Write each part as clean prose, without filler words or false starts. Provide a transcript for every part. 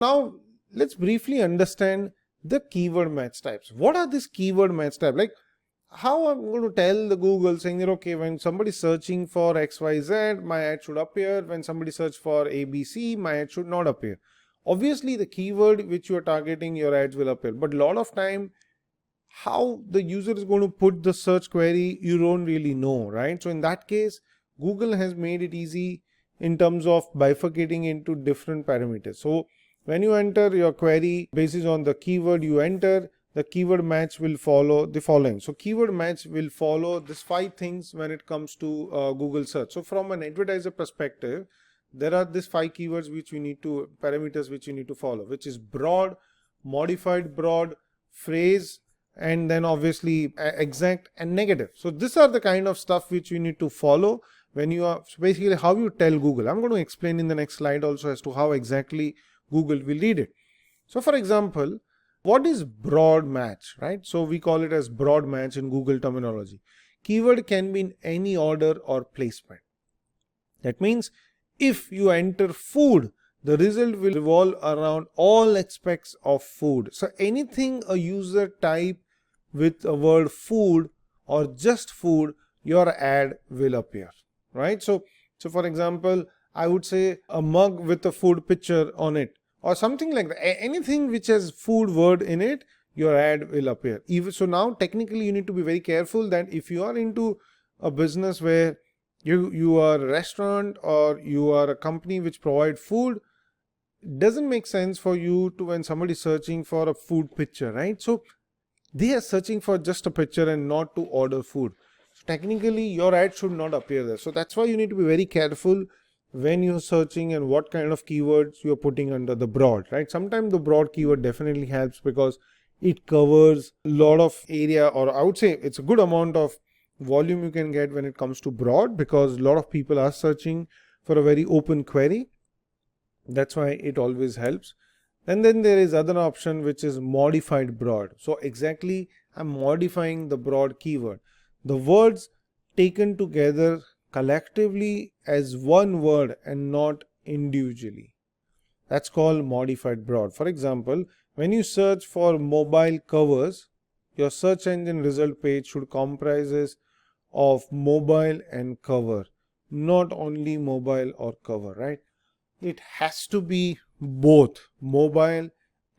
Now, let's briefly understand the keyword match types. What are these keyword match types? Like, how I'm going to tell the Google saying that, okay, when somebody's searching for XYZ, my ad should appear. When somebody search for ABC, my ad should not appear. Obviously, the keyword which you are targeting, your ads will appear. But a lot of time, how the user is going to put the search query, you don't really know, right? So in that case, Google has made it easy in terms of bifurcating into different parameters. So when you enter your query basis on the keyword you enter, the keyword match will follow the following. So keyword match will follow these 5 things when it comes to Google search. So from an advertiser perspective, there are these 5 keywords which we need to, parameters which you need to follow, which is broad, modified broad, phrase, and then obviously exact and negative. So these are the kind of stuff which you need to follow when you are, so basically how you tell Google. I'm going to explain in the next slide also as to how exactly Google will read it. So for example, what is broad match, right? So we call it as broad match in Google terminology. Keyword can be in any order or placement. That means if you enter food, the result will revolve around all aspects of food. So anything a user type with a word food or just food, your ad will appear, right? So for example, I would say a mug with a food picture on it or something like that. Anything which has food word in it, your ad will appear. Even so, now technically you need to be very careful that if you are into a business where you are a restaurant or you are a company which provide food, it doesn't make sense for you to, when somebody is searching for a food picture, right? So they are searching for just a picture and not to order food. So technically your ad should not appear there. So that's why you need to be very careful when you're searching and what kind of keywords you're putting under the broad, right? Sometimes the broad keyword definitely helps because it covers a lot of area, or I would say it's a good amount of volume you can get when it comes to broad, because a lot of people are searching for a very open query. That's why it always helps. And then there is other option which is modified broad. So exactly I'm modifying the broad keyword. The words taken together collectively as one word and not individually. That's called modified broad. For example, when you search for mobile covers, your search engine result page should comprises of mobile and cover, not only mobile or cover, right? It has to be both mobile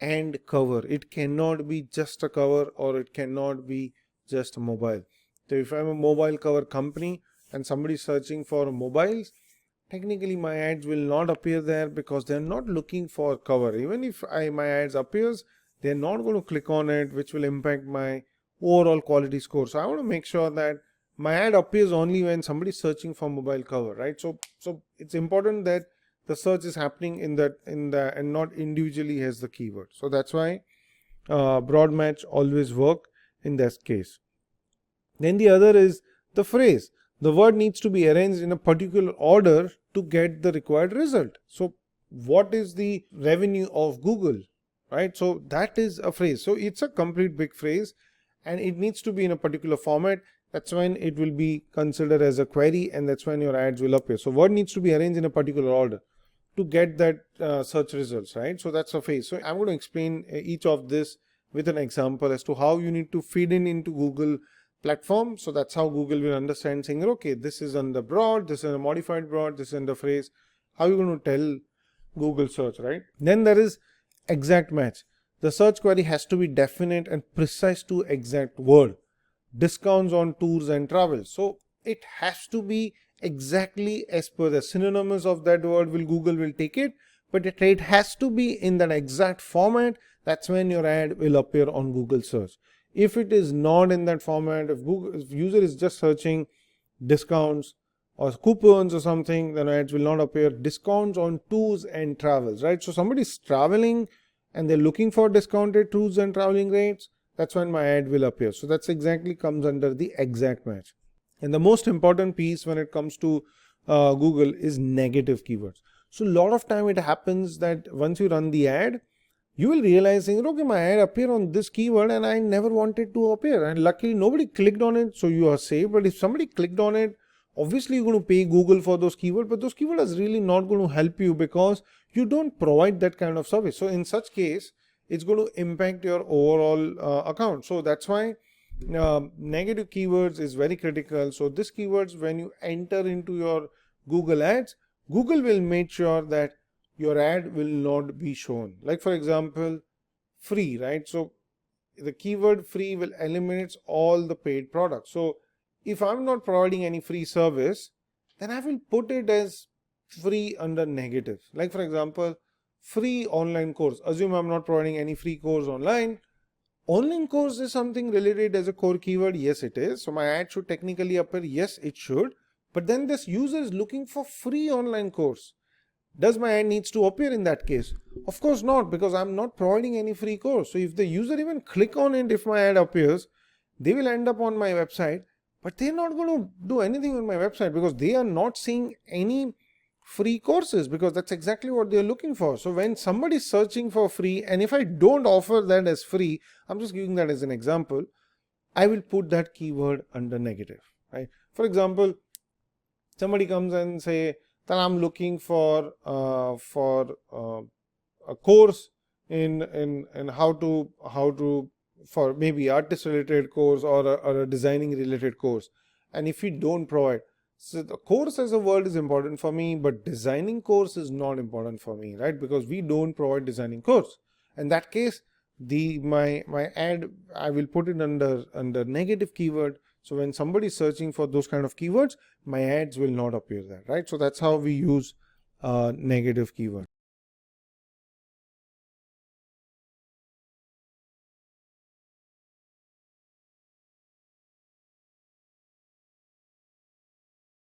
and cover. It cannot be just a cover or it cannot be just mobile. So if I'm a mobile cover company and somebody is searching for mobiles, technically my ads will not appear there because they're not looking for cover. Even if my ads appears, they're not going to click on it, which will impact my overall quality score. So I want to make sure that my ad appears only when somebody is searching for mobile cover, right? So it's important that the search is happening in the and not individually as the keyword. So that's why broad match always work in this case. Then the other is the phrase. The word needs to be arranged in a particular order to get the required result. So what is the revenue of Google, right? So that is a phrase. So it's a complete big phrase and it needs to be in a particular format. That's when it will be considered as a query and that's when your ads will appear. So word needs to be arranged in a particular order to get that search results, right? So that's a phrase. So I'm going to explain each of this with an example as to how you need to feed in into Google platform. So that's how Google will understand, saying, okay, this is under broad, this is a modified broad, this is under phrase. How are you going to tell Google search, right? Then there is exact match. The search query has to be definite and precise to exact word. Discounts on tours and travel. So it has to be exactly as per the synonyms of that word. Google will take it, but it has to be in that exact format. That's when your ad will appear on Google search. If it is not in that format, if user is just searching discounts or coupons or something, then ads will not appear. Discounts on tours and travels, right? So somebody is traveling and they're looking for discounted tours and traveling rates. That's when my ad will appear. So that's exactly comes under the exact match. And the most important piece when it comes to Google is negative keywords. So a lot of time it happens that once you run the ad, you will realize, okay, my ad appeared on this keyword and I never wanted to appear. And luckily nobody clicked on it, so you are safe. But if somebody clicked on it Obviously you're going to pay Google for those keywords, but those keywords are really not going to help you because you don't provide that kind of service. So in such case, it's going to impact your overall account. So that's why negative keywords is very critical. So this keywords, when you enter into your Google Ads, Google will make sure that your ad will not be shown. Like for example, free, right? So the keyword free will eliminate all the paid products. So if I'm not providing any free service, then I will put it as free under negative. Like for example, free online course. Assume I'm not providing any free course online. Online course is something related as a core keyword. Yes, it is. So my ad should technically appear. Yes, it should. But then this user is looking for free online course. Does my ad needs to appear in that case? Of course not, because I'm not providing any free course. So if the user even click on it, if my ad appears, they will end up on my website, but they're not going to do anything on my website because they are not seeing any free courses, because that's exactly what they're looking for. So when somebody is searching for free, and if I don't offer that as free, I'm just giving that as an example, I will put that keyword under negative, right? For example, somebody comes and say that I'm looking for a course in how to for maybe artist related course or a designing related course. And if you don't provide, so the course as a word is important for me, but designing course is not important for me, right? Because we don't provide designing course. In that case, my ad, I will put it under negative keyword. So when somebody is searching for those kind of keywords, my ads will not appear there, right? So that's how we use negative keyword.